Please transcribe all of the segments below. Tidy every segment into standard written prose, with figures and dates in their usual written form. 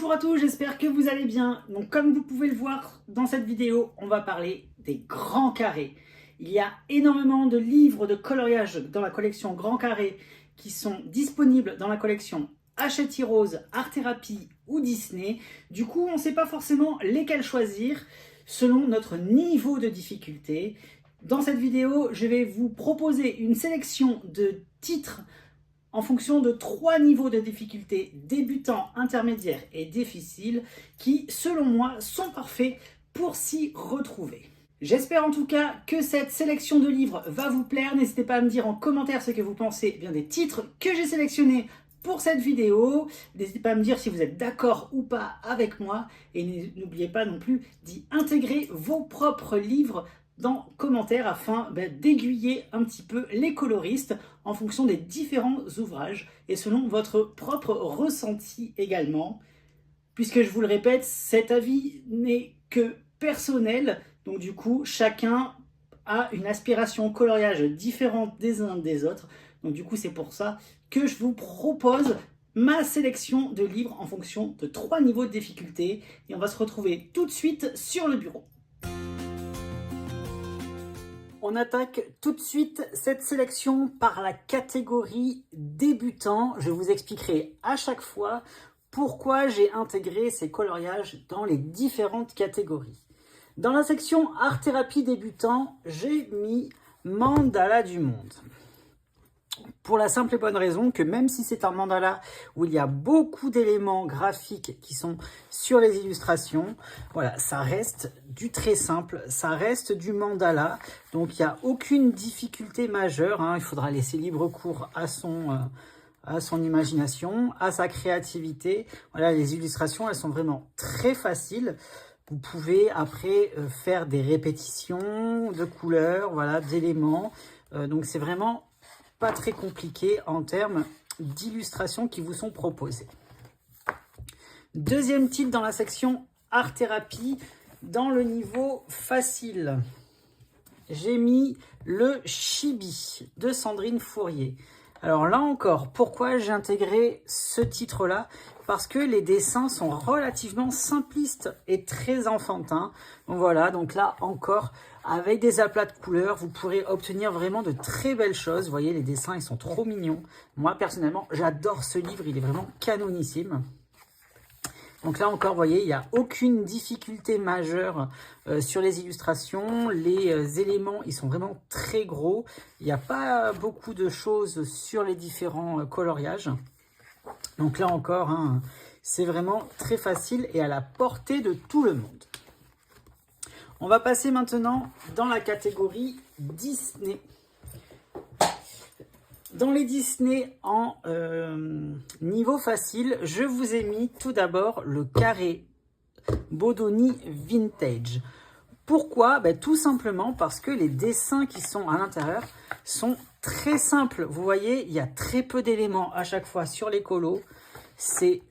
Bonjour à tous, j'espère que vous allez bien. Donc comme vous pouvez le voir dans cette vidéo, on va parler des grands carrés. Il y a énormément de livres de coloriage dans la collection Grand Carré qui sont disponibles dans la collection Hachette Heroes, Art Thérapie ou Disney. Du coup, on ne sait pas forcément lesquels choisir selon notre niveau de difficulté. Dans cette vidéo, je vais vous proposer une sélection de titres en fonction de 3 niveaux de difficulté, débutant, intermédiaire et difficile, qui, selon moi, sont parfaits pour s'y retrouver. J'espère en tout cas que cette sélection de livres va vous plaire. N'hésitez pas à me dire en commentaire ce que vous pensez des titres que j'ai sélectionnés pour cette vidéo. N'hésitez pas à me dire si vous êtes d'accord ou pas avec moi. Et n'oubliez pas non plus d'y intégrer vos propres livres dans commentaires afin d'aiguiller un petit peu les coloristes en fonction des différents ouvrages et selon votre propre ressenti également. Puisque je vous le répète, cet avis n'est que personnel, donc du coup chacun a une aspiration coloriage différente des uns des autres. Donc du coup c'est pour ça que je vous propose ma sélection de livres en fonction de 3 niveaux de difficulté. Et on va se retrouver tout de suite sur le bureau. On attaque tout de suite cette sélection par la catégorie débutant. Je vous expliquerai à chaque fois pourquoi j'ai intégré ces coloriages dans les différentes catégories. Dans la section Art Thérapie débutant, j'ai mis Mandala du Monde. Pour la simple et bonne raison que même si c'est un mandala où il y a beaucoup d'éléments graphiques qui sont sur les illustrations, voilà, ça reste du très simple, ça reste du mandala, donc il n'y a aucune difficulté majeure, hein. Il faudra laisser libre cours à son imagination, à sa créativité. Voilà, les illustrations, elles sont vraiment très faciles. Vous pouvez après faire des répétitions de couleurs, voilà, d'éléments, donc c'est vraiment pas très compliqué en termes d'illustrations qui vous sont proposées. Deuxième titre dans la section Art Thérapie, dans le niveau facile. J'ai mis le Chibi de Sandrine Fourier. Alors là encore, pourquoi j'ai intégré ce titre-là? Parce que les dessins sont relativement simplistes et très enfantins. Donc voilà, donc là encore, avec des aplats de couleurs, vous pourrez obtenir vraiment de très belles choses. Vous voyez, les dessins, ils sont trop mignons. Moi, personnellement, j'adore ce livre, il est vraiment canonissime. Donc là encore, vous voyez, il n'y a aucune difficulté majeure sur les illustrations. Les éléments, ils sont vraiment très gros. Il n'y a pas beaucoup de choses sur les différents coloriages. Donc là encore, hein, c'est vraiment très facile et à la portée de tout le monde. On va passer maintenant dans la catégorie Disney. Dans les Disney en niveau facile, je vous ai mis tout d'abord le carré Bodoni Vintage. Pourquoi? Tout simplement parce que les dessins qui sont à l'intérieur sont très simples. Vous voyez, il y a très peu d'éléments à chaque fois sur les colos. C'est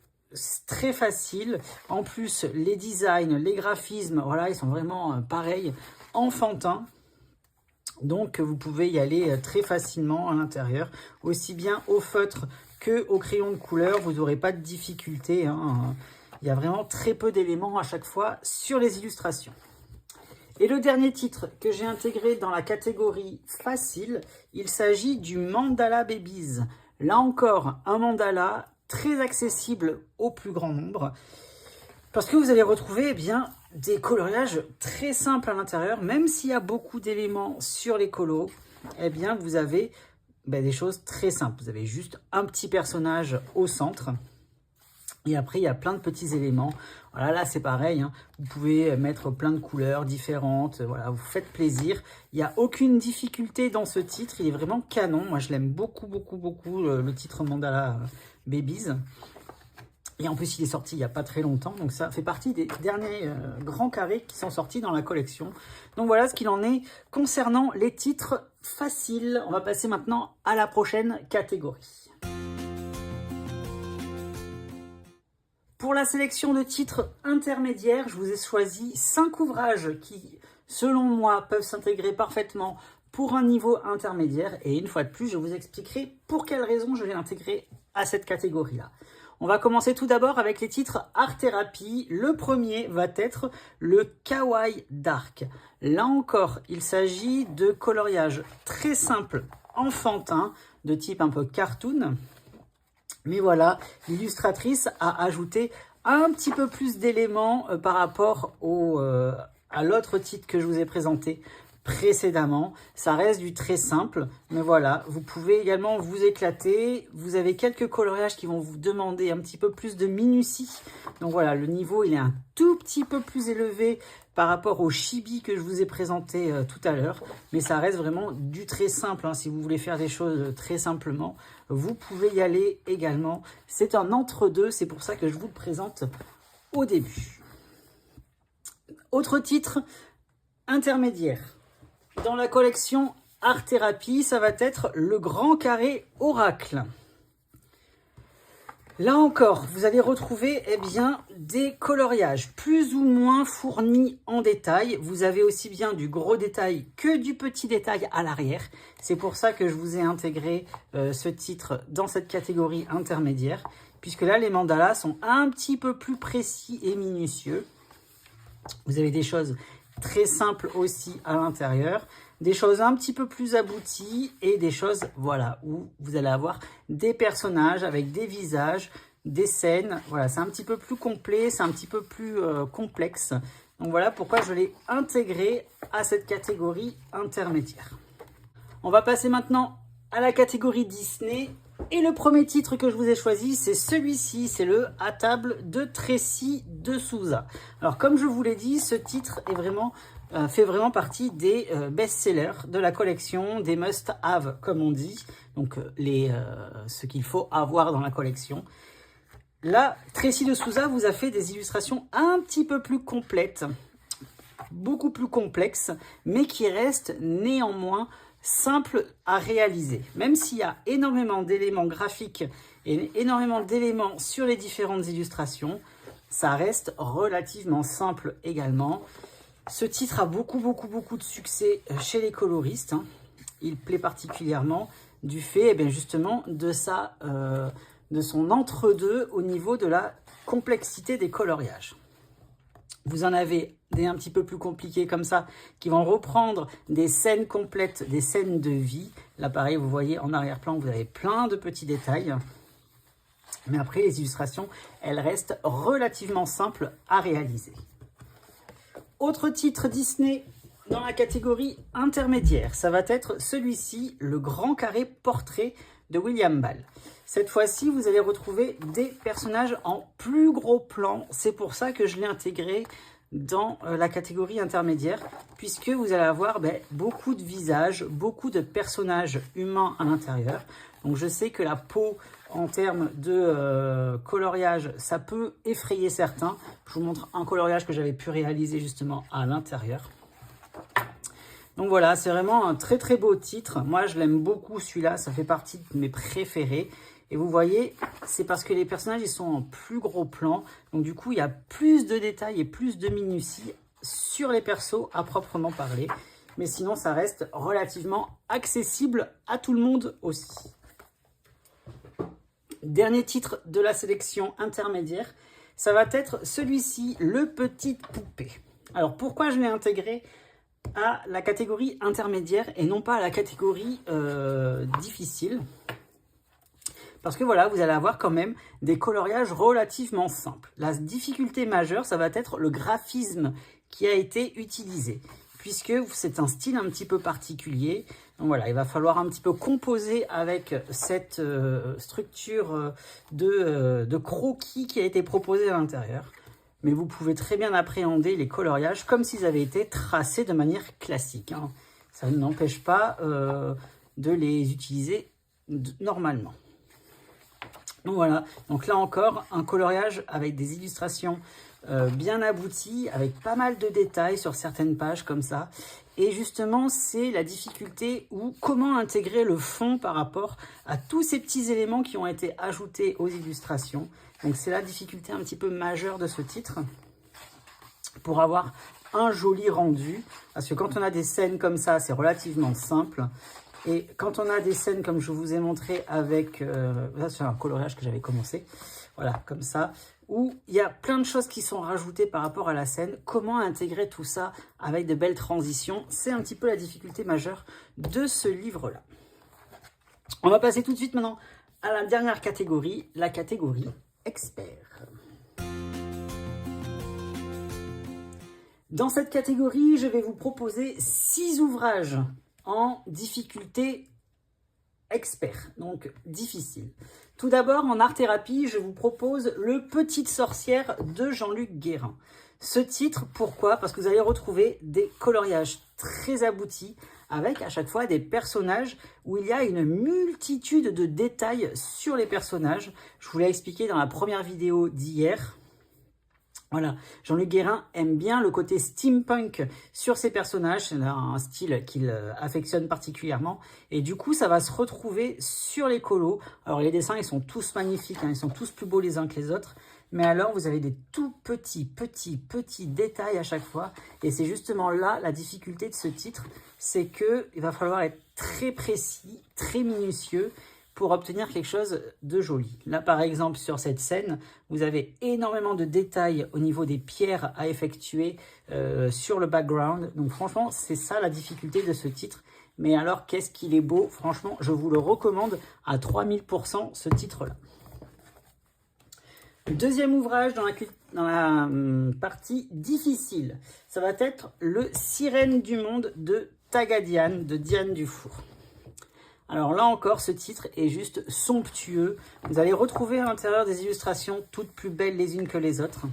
très facile. En plus, les designs, les graphismes, voilà, ils sont vraiment pareils, enfantins. Donc, vous pouvez y aller très facilement à l'intérieur, aussi bien au feutre que au crayon de couleur. Vous n'aurez pas de difficulté, hein. Il y a vraiment très peu d'éléments à chaque fois sur les illustrations. Et le dernier titre que j'ai intégré dans la catégorie facile, il s'agit du Mandala Babies. Là encore, un mandala très accessible au plus grand nombre, parce que vous allez retrouver des coloriages très simples à l'intérieur. Même s'il y a beaucoup d'éléments sur les colos, vous avez des choses très simples. Vous avez juste un petit personnage au centre. Et après, il y a plein de petits éléments. Voilà, là, c'est pareil, hein. Vous pouvez mettre plein de couleurs différentes. Voilà, vous faites plaisir. Il n'y a aucune difficulté dans ce titre. Il est vraiment canon. Moi, je l'aime beaucoup, beaucoup, beaucoup, le titre Mandala Babies. Et en plus, il est sorti il n'y a pas très longtemps. Donc, ça fait partie des derniers grands carrés qui sont sortis dans la collection. Donc, voilà ce qu'il en est concernant les titres faciles. On va passer maintenant à la prochaine catégorie. Pour la sélection de titres intermédiaires, je vous ai choisi 5 ouvrages qui, selon moi, peuvent s'intégrer parfaitement pour un niveau intermédiaire. Et une fois de plus, je vous expliquerai pour quelles raisons je l'ai intégré à cette catégorie-là. On va commencer tout d'abord avec les titres Art Therapy. Le premier va être le Kawaii Dark. Là encore, il s'agit de coloriage très simple, enfantin, de type un peu cartoon. Mais voilà, l'illustratrice a ajouté un petit peu plus d'éléments par rapport à l'autre titre que je vous ai présenté précédemment. Ça reste du très simple, mais voilà, vous pouvez également vous éclater. Vous avez quelques coloriages qui vont vous demander un petit peu plus de minutie. Donc voilà, le niveau il est un tout petit peu plus élevé par rapport au chibi que je vous ai présenté tout à l'heure, mais ça reste vraiment du très simple. Hein. Si vous voulez faire des choses très simplement, vous pouvez y aller également. C'est un entre-deux, c'est pour ça que je vous le présente au début. Autre titre intermédiaire. Dans la collection Art Therapy, ça va être le Grand Carré Oracle. Là encore, vous allez retrouver des coloriages plus ou moins fournis en détail. Vous avez aussi bien du gros détail que du petit détail à l'arrière. C'est pour ça que je vous ai intégré ce titre dans cette catégorie intermédiaire, puisque là, les mandalas sont un petit peu plus précis et minutieux. Vous avez des choses très simples aussi à l'intérieur, des choses un petit peu plus abouties et des choses, voilà, où vous allez avoir des personnages avec des visages, des scènes. Voilà, c'est un petit peu plus complet, c'est un petit peu plus complexe. Donc voilà pourquoi je l'ai intégré à cette catégorie intermédiaire. On va passer maintenant à la catégorie Disney. Et le premier titre que je vous ai choisi, c'est celui-ci, c'est le À table de Tracy de Souza. Alors comme je vous l'ai dit, ce titre est fait vraiment partie des best-sellers de la collection, des must-have comme on dit, donc ce qu'il faut avoir dans la collection. Là, Tracy de Souza vous a fait des illustrations un petit peu plus complètes, beaucoup plus complexes, mais qui restent néanmoins simple à réaliser. Même s'il y a énormément d'éléments graphiques et énormément d'éléments sur les différentes illustrations, ça reste relativement simple également. Ce titre a beaucoup de succès chez les coloristes. Hein. Il plaît particulièrement du fait justement de son entre-deux au niveau de la complexité des coloriages. Vous en avez des un petit peu plus compliqués comme ça, qui vont reprendre des scènes complètes, des scènes de vie. Là, pareil, vous voyez en arrière-plan, vous avez plein de petits détails. Mais après, les illustrations, elles restent relativement simples à réaliser. Autre titre Disney dans la catégorie intermédiaire, ça va être celui-ci, le Grand Carré Portrait de William Ball. Cette fois-ci, vous allez retrouver des personnages en plus gros plan. C'est pour ça que je l'ai intégré dans la catégorie intermédiaire, puisque vous allez avoir beaucoup de visages, beaucoup de personnages humains à l'intérieur. Donc je sais que la peau, en termes de coloriage, ça peut effrayer certains. Je vous montre un coloriage que j'avais pu réaliser justement à l'intérieur. Donc voilà, c'est vraiment un très beau titre. Moi, je l'aime beaucoup celui-là, ça fait partie de mes préférés. Et vous voyez, c'est parce que les personnages, ils sont en plus gros plan. Donc du coup, il y a plus de détails et plus de minutie sur les persos à proprement parler. Mais sinon, ça reste relativement accessible à tout le monde aussi. Dernier titre de la sélection intermédiaire, ça va être celui-ci, le Petite Poupée. Alors pourquoi je l'ai intégré à la catégorie intermédiaire et non pas à la catégorie difficile? Parce que voilà, vous allez avoir quand même des coloriages relativement simples. La difficulté majeure, ça va être le graphisme qui a été utilisé, puisque c'est un style un petit peu particulier. Donc voilà, il va falloir un petit peu composer avec cette structure de croquis qui a été proposée à l'intérieur. Mais vous pouvez très bien appréhender les coloriages comme s'ils avaient été tracés de manière classique. Hein. Ça n'empêche pas de les utiliser normalement. Donc voilà, donc là encore, un coloriage avec des illustrations bien abouties, avec pas mal de détails sur certaines pages comme ça. Et justement, c'est la difficulté ou comment intégrer le fond par rapport à tous ces petits éléments qui ont été ajoutés aux illustrations. Donc c'est la difficulté un petit peu majeure de ce titre pour avoir un joli rendu. Parce que quand on a des scènes comme ça, c'est relativement simple. Et quand on a des scènes comme je vous ai montré avec, là c'est un coloriage que j'avais commencé, voilà, comme ça, où il y a plein de choses qui sont rajoutées par rapport à la scène. Comment intégrer tout ça avec de belles transitions? C'est un petit peu la difficulté majeure de ce livre-là. On va passer tout de suite maintenant à la dernière catégorie, la catégorie expert. Dans cette catégorie, je vais vous proposer 6 ouvrages en difficulté expert, donc difficile. Tout d'abord, en art-thérapie, je vous propose Le Petite Sorcière de Jean-Luc Guérin. Ce titre, pourquoi? Parce que vous allez retrouver des coloriages très aboutis, avec à chaque fois des personnages où il y a une multitude de détails sur les personnages. Je vous l'ai expliqué dans la première vidéo d'hier. Voilà, Jean-Luc Guérin aime bien le côté steampunk sur ses personnages, c'est un style qu'il affectionne particulièrement, et du coup ça va se retrouver sur les colos. Alors les dessins ils sont tous magnifiques, hein, ils sont tous plus beaux les uns que les autres, mais alors vous avez des tout petits détails à chaque fois, et c'est justement là la difficulté de ce titre, c'est qu'il va falloir être très précis, très minutieux, pour obtenir quelque chose de joli. Là, par exemple, sur cette scène, vous avez énormément de détails au niveau des pierres à effectuer sur le background. Donc franchement, c'est ça la difficulté de ce titre. Mais alors, qu'est-ce qu'il est beau. Franchement, je vous le recommande à 3000% ce titre-là. Deuxième ouvrage dans la partie difficile, ça va être Le Sirène du Monde de Tagadiane, de Diane Dufour. Alors là encore, ce titre est juste somptueux. Vous allez retrouver à l'intérieur des illustrations toutes plus belles les unes que les autres.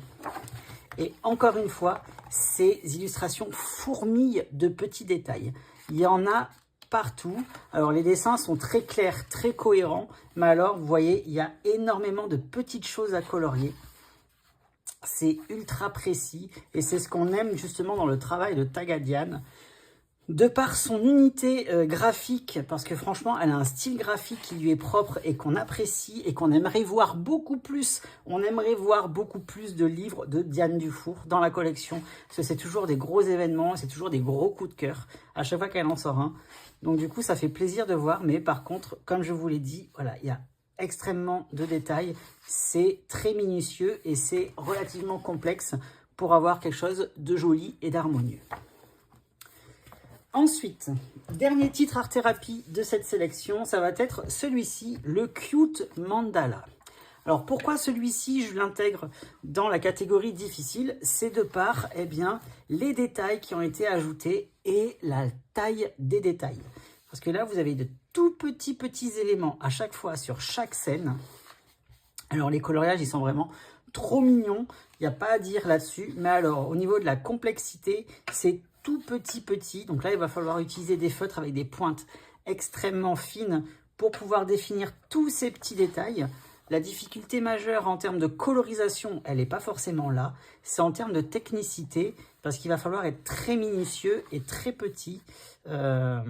Et encore une fois, ces illustrations fourmillent de petits détails. Il y en a partout. Alors les dessins sont très clairs, très cohérents. Mais alors, vous voyez, il y a énormément de petites choses à colorier. C'est ultra précis. Et c'est ce qu'on aime justement dans le travail de Tagadiane. De par son unité graphique, parce que franchement, elle a un style graphique qui lui est propre et qu'on apprécie et qu'on aimerait voir beaucoup plus. On aimerait voir beaucoup plus de livres de Diane Dufour dans la collection. Parce que c'est toujours des gros événements, c'est toujours des gros coups de cœur à chaque fois qu'elle en sort un. Donc du coup, ça fait plaisir de voir. Mais par contre, comme je vous l'ai dit, voilà, il y a extrêmement de détails. C'est très minutieux et c'est relativement complexe pour avoir quelque chose de joli et d'harmonieux. Ensuite, dernier titre art-thérapie de cette sélection, ça va être celui-ci, le Cute Mandala. Alors pourquoi celui-ci, je l'intègre dans la catégorie difficile? C'est de par les détails qui ont été ajoutés et la taille des détails. Parce que là, vous avez de tout petits éléments à chaque fois sur chaque scène. Alors les coloriages, ils sont vraiment trop mignons, il n'y a pas à dire là-dessus. Mais alors, au niveau de la complexité, c'est tout petit. Donc là, il va falloir utiliser des feutres avec des pointes extrêmement fines pour pouvoir définir tous ces petits détails. La difficulté majeure en termes de colorisation, elle n'est pas forcément là. C'est en termes de technicité, parce qu'il va falloir être très minutieux et très petit. Parce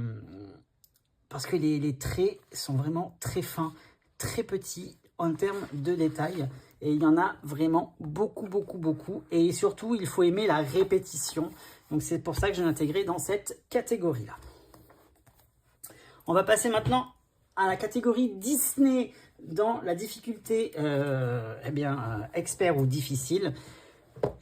que les traits sont vraiment très fins, très petits en termes de détails. Et il y en a vraiment beaucoup. Et surtout, il faut aimer la répétition. Donc c'est pour ça que je l'ai intégré dans cette catégorie-là. On va passer maintenant à la catégorie Disney dans la difficulté expert ou difficile.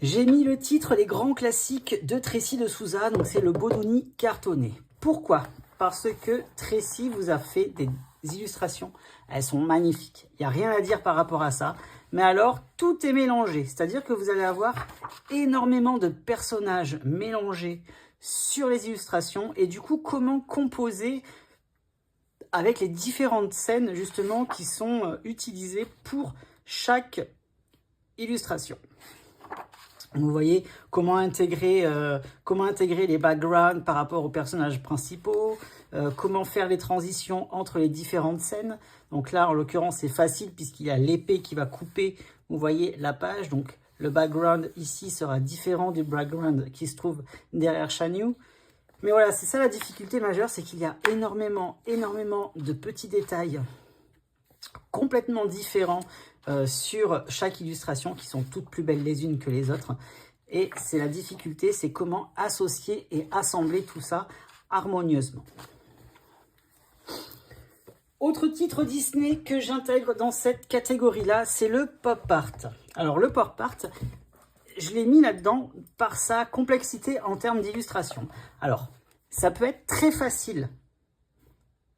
J'ai mis le titre Les grands classiques de Tracy de Souza, donc c'est le Bodoni cartonné. Pourquoi? Parce que Tracy vous a fait des illustrations, elles sont magnifiques. Il n'y a rien à dire par rapport à ça. Mais alors, tout est mélangé. C'est-à-dire que vous allez avoir énormément de personnages mélangés sur les illustrations. Et du coup, comment composer avec les différentes scènes, justement, qui sont utilisées pour chaque illustration. Vous voyez comment intégrer les backgrounds par rapport aux personnages principaux, comment faire les transitions entre les différentes scènes. Donc là, en l'occurrence, c'est facile puisqu'il y a l'épée qui va couper, vous voyez, la page. Donc le background ici sera différent du background qui se trouve derrière Shan-Yu. Mais voilà, c'est ça la difficulté majeure, c'est qu'il y a énormément de petits détails complètement différents sur chaque illustration, qui sont toutes plus belles les unes que les autres. Et c'est la difficulté, c'est comment associer et assembler tout ça harmonieusement. Autre titre Disney que j'intègre dans cette catégorie-là, c'est le pop art. Alors le pop art, je l'ai mis là-dedans par sa complexité en termes d'illustration. Alors, ça peut être très facile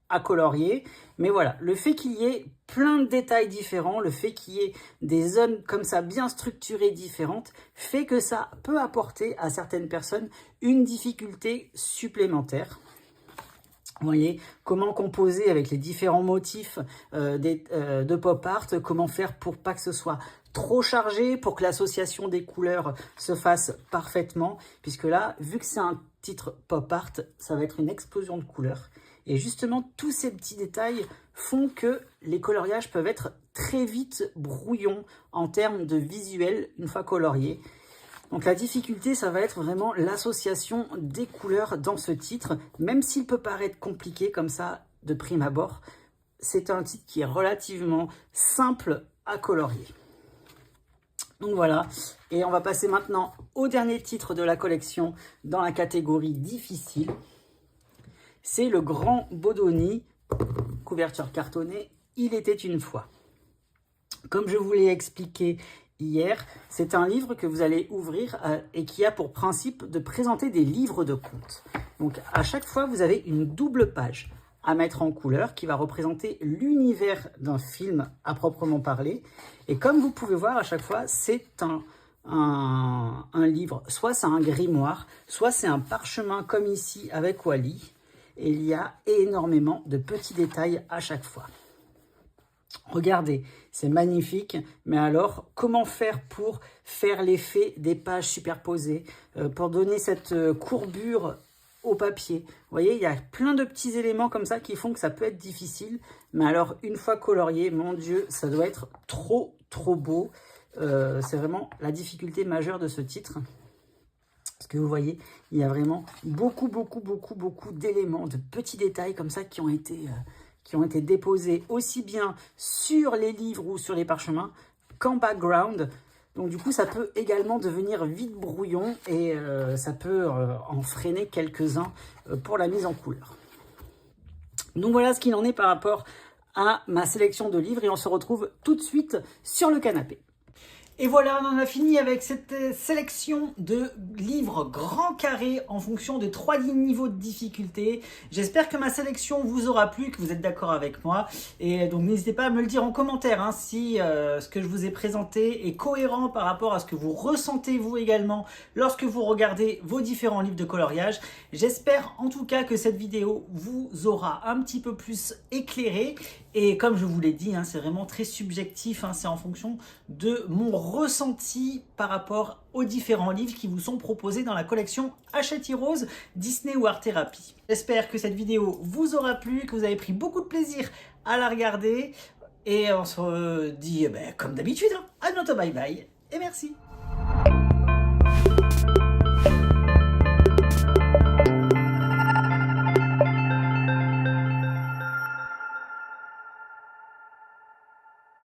à colorier, mais voilà, le fait qu'il y ait plein de détails différents, le fait qu'il y ait des zones comme ça bien structurées différentes, fait que ça peut apporter à certaines personnes une difficulté supplémentaire. Vous voyez, comment composer avec les différents motifs de pop art, comment faire pour pas que ce soit trop chargé, pour que l'association des couleurs se fasse parfaitement, puisque là, vu que c'est un titre pop art, ça va être une explosion de couleurs. Et justement, tous ces petits détails font que les coloriages peuvent être très vite brouillons en termes de visuel une fois coloriés. Donc la difficulté, ça va être vraiment l'association des couleurs dans ce titre. Même s'il peut paraître compliqué comme ça de prime abord, c'est un titre qui est relativement simple à colorier. Donc voilà, et on va passer maintenant au dernier titre de la collection dans la catégorie difficile. C'est le Grand Bodoni, couverture cartonnée, Il était une fois. Comme je vous l'ai expliqué hier, c'est un livre que vous allez ouvrir et qui a pour principe de présenter des livres de contes. Donc à chaque fois, vous avez une double page à mettre en couleur qui va représenter l'univers d'un film à proprement parler. Et comme vous pouvez voir, à chaque fois, c'est un livre, soit c'est un grimoire, soit c'est un parchemin comme ici avec Wally. Et il y a énormément de petits détails à chaque fois. Regardez, c'est magnifique, mais alors comment faire pour faire l'effet des pages superposées, pour donner cette courbure au papier? Vous voyez, il y a plein de petits éléments comme ça qui font que ça peut être difficile, mais alors une fois colorié, mon Dieu, ça doit être trop beau. C'est vraiment la difficulté majeure de ce titre. Parce que vous voyez, il y a vraiment beaucoup d'éléments, de petits détails comme ça qui ont été déposés aussi bien sur les livres ou sur les parchemins qu'en background. Donc du coup, ça peut également devenir vite brouillon et ça peut en freiner quelques-uns pour la mise en couleur. Donc voilà ce qu'il en est par rapport à ma sélection de livres et on se retrouve tout de suite sur le canapé. Et voilà, on en a fini avec cette sélection de livres grand carré en fonction de 3 niveaux de difficulté. J'espère que ma sélection vous aura plu, que vous êtes d'accord avec moi. Et donc n'hésitez pas à me le dire en commentaire si ce que je vous ai présenté est cohérent par rapport à ce que vous ressentez vous également lorsque vous regardez vos différents livres de coloriage. J'espère en tout cas que cette vidéo vous aura un petit peu plus éclairé. Et comme je vous l'ai dit, c'est vraiment très subjectif, c'est en fonction de mon ressenti par rapport aux différents livres qui vous sont proposés dans la collection Hachette Heroes, Disney ou Art Therapy. J'espère que cette vidéo vous aura plu, que vous avez pris beaucoup de plaisir à la regarder. Et on se dit, comme d'habitude, à bientôt, bye bye et merci.